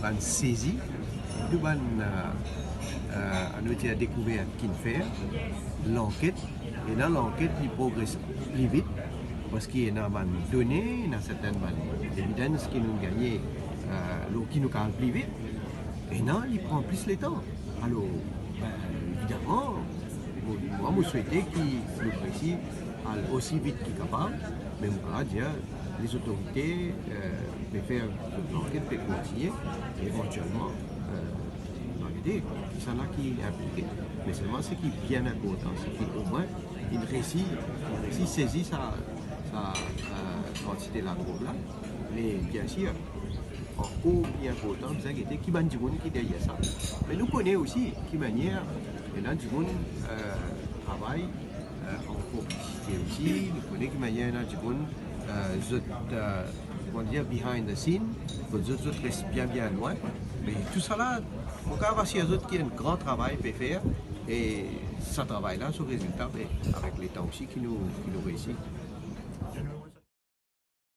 ban saisi, nous ban nous découvert qu'il fait l'enquête et dans l'enquête il progresse plus vite parce qu'il y a des données, il y a certaines évidences qui nous gagnent, qui nous calent plus vite et non, il prend plus le temps. Alors, évidemment, moi je souhaitais qu'il nous précise aussi vite qu'il est capable, mais on va dire les autorités peuvent faire l'enquête, peuvent continuer, éventuellement. C'est ça là qui est appliqué. Mais seulement ce qui est bien important, c'est qu'au moins il réussit à saisir sa quantité de la drogue là. Mais bien sûr, encore plus important, c'est qu'il y a qui est derrière ça. Mais nous connaissons aussi qui manière, il y a du monde travaille en complicité aussi, nous connaissons qui manière, il y a du monde comment dire, behind the scene, les autres restent bien loin. Mais tout ça là, on va voir si les autres qui ont un grand travail à faire et ce travail là, ce résultat, avec les temps aussi qui nous réussit.